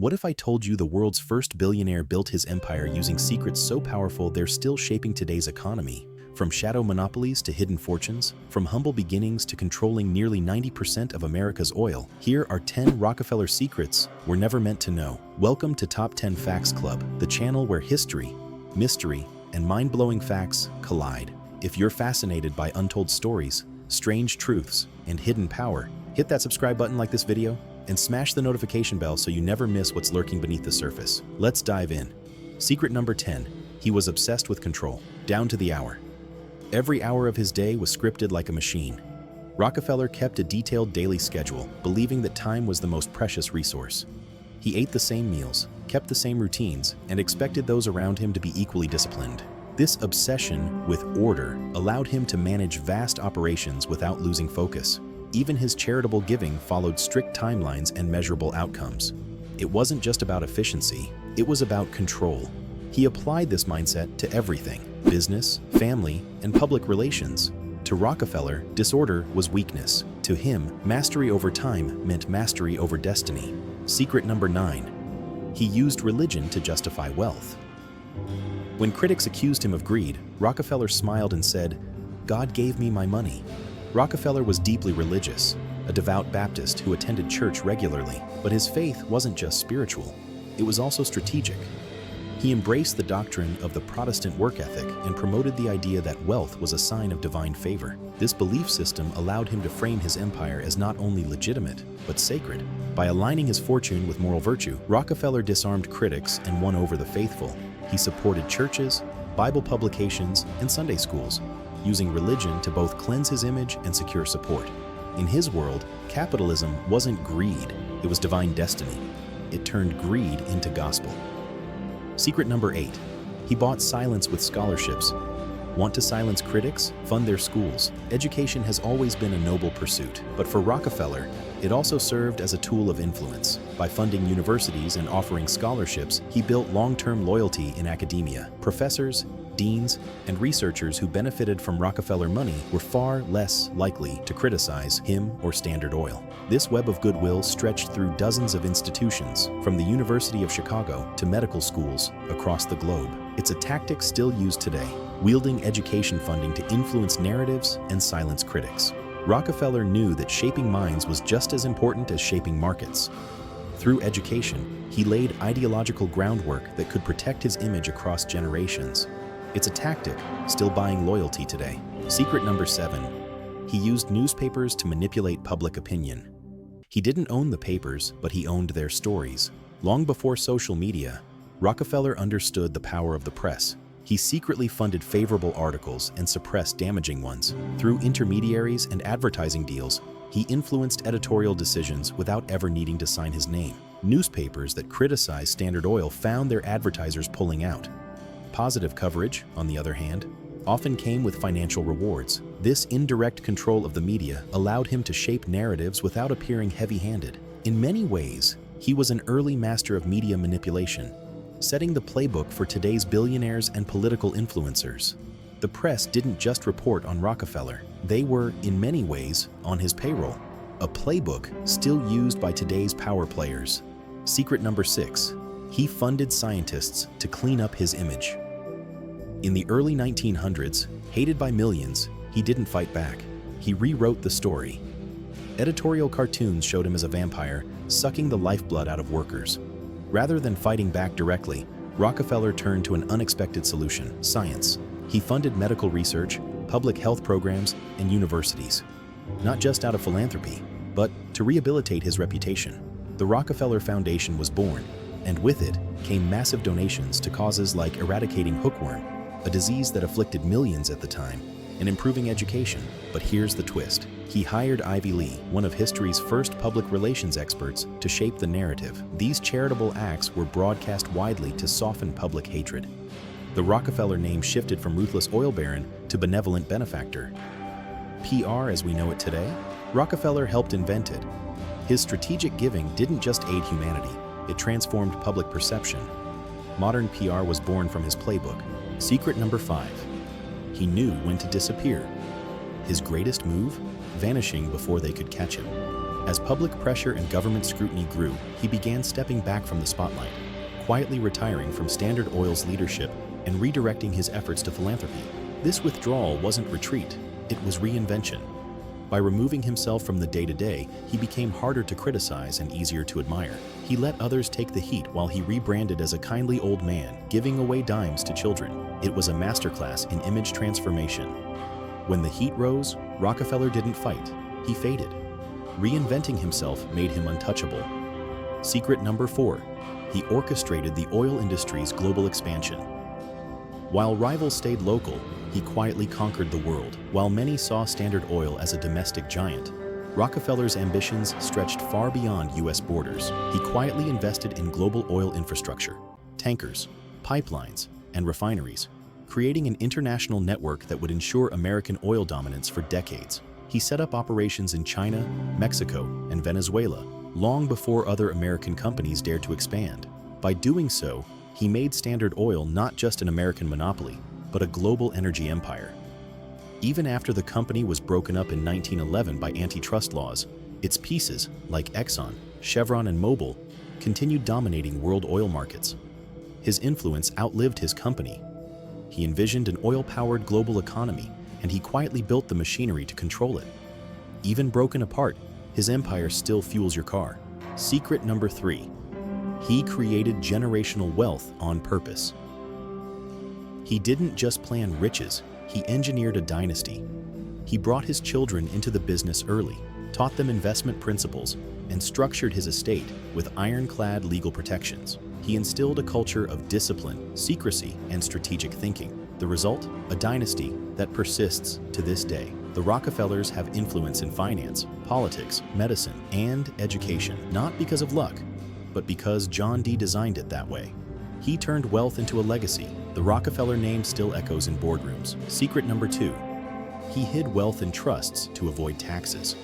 What if I told you the world's first billionaire built his empire using secrets so powerful they're still shaping today's economy? From shadow monopolies to hidden fortunes, from humble beginnings to controlling nearly 90% of America's oil, here are 10 Rockefeller secrets we're never meant to know. Welcome to Top 10 Facts Club, the channel where history, mystery, and mind-blowing facts collide. If you're fascinated by untold stories, strange truths, and hidden power, hit that subscribe button like this video and smash the notification bell so you never miss what's lurking beneath the surface. Let's dive in. Secret number 10. He was obsessed with control, down to the hour. Every hour of his day was scripted like a machine. Rockefeller kept a detailed daily schedule, believing that time was the most precious resource. He ate the same meals, kept the same routines, and expected those around him to be equally disciplined. This obsession with order allowed him to manage vast operations without losing focus. Even his charitable giving followed strict timelines and measurable outcomes. It wasn't just about efficiency, it was about control. He applied this mindset to everything: business, family, and public relations. To Rockefeller, disorder was weakness. To him, mastery over time meant mastery over destiny. Secret number 9. He used religion to justify wealth. When critics accused him of greed, Rockefeller smiled and said, "God gave me my money." Rockefeller was deeply religious, a devout Baptist who attended church regularly, but his faith wasn't just spiritual, it was also strategic. He embraced the doctrine of the Protestant work ethic and promoted the idea that wealth was a sign of divine favor. This belief system allowed him to frame his empire as not only legitimate, but sacred. By aligning his fortune with moral virtue, Rockefeller disarmed critics and won over the faithful. He supported churches, Bible publications, and Sunday schools, using religion to both cleanse his image and secure support. In his world, capitalism wasn't greed, it was divine destiny. It turned greed into gospel. Secret number 8. He bought silence with scholarships. Want to silence critics? Fund their schools. Education has always been a noble pursuit, but for Rockefeller, it also served as a tool of influence. By funding universities and offering scholarships, he built long-term loyalty in academia. Professors, deans, and researchers who benefited from Rockefeller money were far less likely to criticize him or StandardOil. This web of goodwill stretched through dozens of institutions, from the University of Chicago to medical schools across the globe. It's a tactic still used today, wielding education funding to influence narratives and silence critics. Rockefeller knew that shaping minds was just as important as shaping markets. Through education, he laid ideological groundwork that could protect his image across generations. It's a tactic still buying loyalty today. Secret number 7. He used newspapers to manipulate public opinion. He didn't own the papers, but he owned their stories. Long before social media, Rockefeller understood the power of the press. He secretly funded favorable articles and suppressed damaging ones. Through intermediaries and advertising deals, he influenced editorial decisions without ever needing to sign his name. Newspapers that criticized StandardOil found their advertisers pulling out. Positive coverage, on the other hand, often came with financial rewards. This indirect control of the media allowed him to shape narratives without appearing heavy-handed. In many ways, he was an early master of media manipulation, setting the playbook for today's billionaires and political influencers. The press didn't just report on Rockefeller. They were, in many ways, on his payroll, a playbook still used by today's power players. Secret number 6. He funded scientists to clean up his image. In the early 1900s, hated by millions, he didn't fight back. He rewrote the story. Editorial cartoons showed him as a vampire, sucking the lifeblood out of workers. Rather than fighting back directly, Rockefeller turned to an unexpected solution: science. He funded medical research, public health programs, and universities. Not just out of philanthropy, but to rehabilitate his reputation. The Rockefeller Foundation was born, and with it came massive donations to causes like eradicating hookworm, a disease that afflicted millions at the time, and improving education. But here's the twist. He hired Ivy Lee, one of history's first public relations experts, to shape the narrative. These charitable acts were broadcast widely to soften public hatred. The Rockefeller name shifted from ruthless oil baron to benevolent benefactor. PR as we know it today? Rockefeller helped invent it. His strategic giving didn't just aid humanity, it transformed public perception. Modern PR was born from his playbook. Secret number 5. He knew when to disappear. His greatest move? Vanishing before they could catch him. As public pressure and government scrutiny grew, he began stepping back from the spotlight, quietly retiring from Standard Oil's leadership and redirecting his efforts to philanthropy. This withdrawal wasn't retreat, it was reinvention. By removing himself from the day-to-day, he became harder to criticize and easier to admire. He let others take the heat while he rebranded as a kindly old man, giving away dimes to children. It was a masterclass in image transformation. When the heat rose, Rockefeller didn't fight, he faded. Reinventing himself made him untouchable. Secret number 4. He orchestrated the oil industry's global expansion. While rivals stayed local, he quietly conquered the world. While many saw Standard Oil as a domestic giant, Rockefeller's ambitions stretched far beyond U.S. borders. He quietly invested in global oil infrastructure, tankers, pipelines, and refineries, creating an international network that would ensure American oil dominance for decades. He set up operations in China, Mexico, and Venezuela long before other American companies dared to expand. By doing so, he made Standard Oil not just an American monopoly, but a global energy empire. Even after the company was broken up in 1911 by antitrust laws, its pieces, like Exxon, Chevron, and Mobil, continued dominating world oil markets. His influence outlived his company. He envisioned an oil-powered global economy, and he quietly built the machinery to control it. Even broken apart, his empire still fuels your car. Secret number 3. He created generational wealth on purpose. He didn't just plan riches, he engineered a dynasty. He brought his children into the business early, taught them investment principles, and structured his estate with ironclad legal protections. He instilled a culture of discipline, secrecy, and strategic thinking. The result? A dynasty that persists to this day. The Rockefellers have influence in finance, politics, medicine, and education, not because of luck, but because John D. designed it that way. He turned wealth into a legacy. The Rockefeller name still echoes in boardrooms. Secret number 2. He hid wealth in trusts to avoid taxes.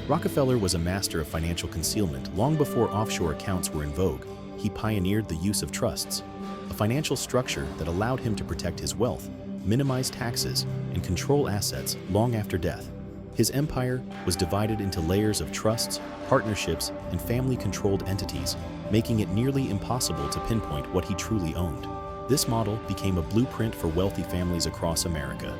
Rockefeller was a master of financial concealment long before offshore accounts were in vogue. He pioneered the use of trusts, a financial structure that allowed him to protect his wealth, minimize taxes, and control assets long after death. His empire was divided into layers of trusts, partnerships, and family-controlled entities, making it nearly impossible to pinpoint what he truly owned. This model became a blueprint for wealthy families across America.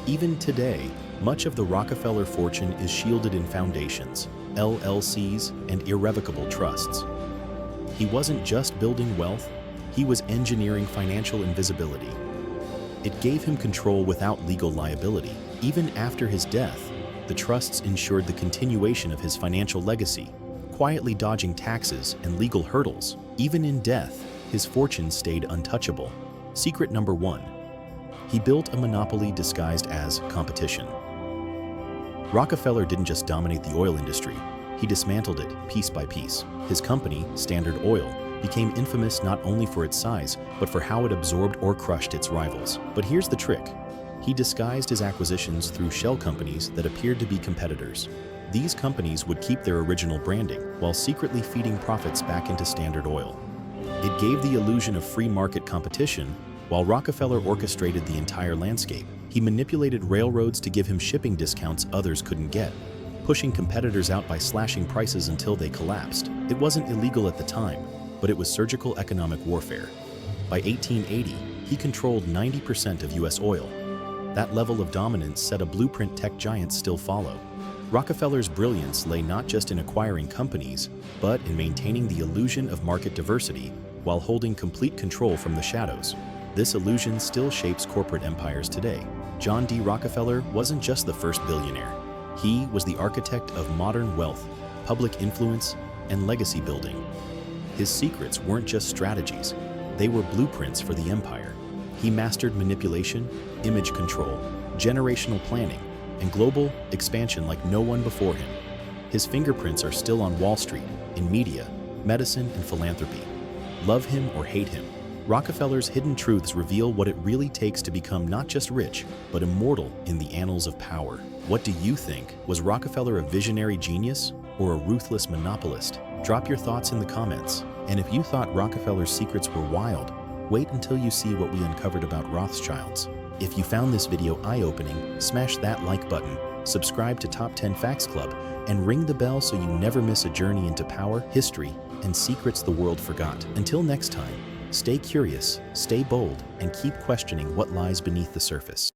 Even today, much of the Rockefeller fortune is shielded in foundations, LLCs, and irrevocable trusts. He wasn't just building wealth, he was engineering financial invisibility. It gave him control without legal liability. Even after his death, the trusts ensured the continuation of his financial legacy, quietly dodging taxes and legal hurdles. Even in death, his fortune stayed untouchable. Secret number 1. He built a monopoly disguised as competition. Rockefeller didn't just dominate the oil industry, he dismantled it piece by piece. His company, Standard Oil, became infamous not only for its size, but for how it absorbed or crushed its rivals. But here's the trick. He disguised his acquisitions through shell companies that appeared to be competitors. These companies would keep their original branding while secretly feeding profits back into Standard Oil. It gave the illusion of free market competition, while Rockefeller orchestrated the entire landscape. He manipulated railroads to give him shipping discounts others couldn't get, pushing competitors out by slashing prices until they collapsed. It wasn't illegal at the time, but it was surgical economic warfare. By 1880, he controlled 90% of U.S. oil. That level of dominance set a blueprint tech giants still follow. Rockefeller's brilliance lay not just in acquiring companies, but in maintaining the illusion of market diversity while holding complete control from the shadows. This illusion still shapes corporate empires today. John D. Rockefeller wasn't just the first billionaire. He was the architect of modern wealth, public influence, and legacy building. His secrets weren't just strategies, they were blueprints for the empire. He mastered manipulation, image control, generational planning, and global expansion like no one before him. His fingerprints are still on Wall Street, in media, medicine, and philanthropy. Love him or hate him, Rockefeller's hidden truths reveal what it really takes to become not just rich, but immortal in the annals of power. What do you think? Was Rockefeller a visionary genius or a ruthless monopolist? Drop your thoughts in the comments. And if you thought Rockefeller's secrets were wild, wait until you see what we uncovered about Rothschilds. If you found this video eye-opening, smash that like button subscribe to Top 10 Facts Club, and ring the bell so you never miss a journey into power, history, and secrets the world forgot. Until next time, stay curious, stay bold, and keep questioning what lies beneath the surface.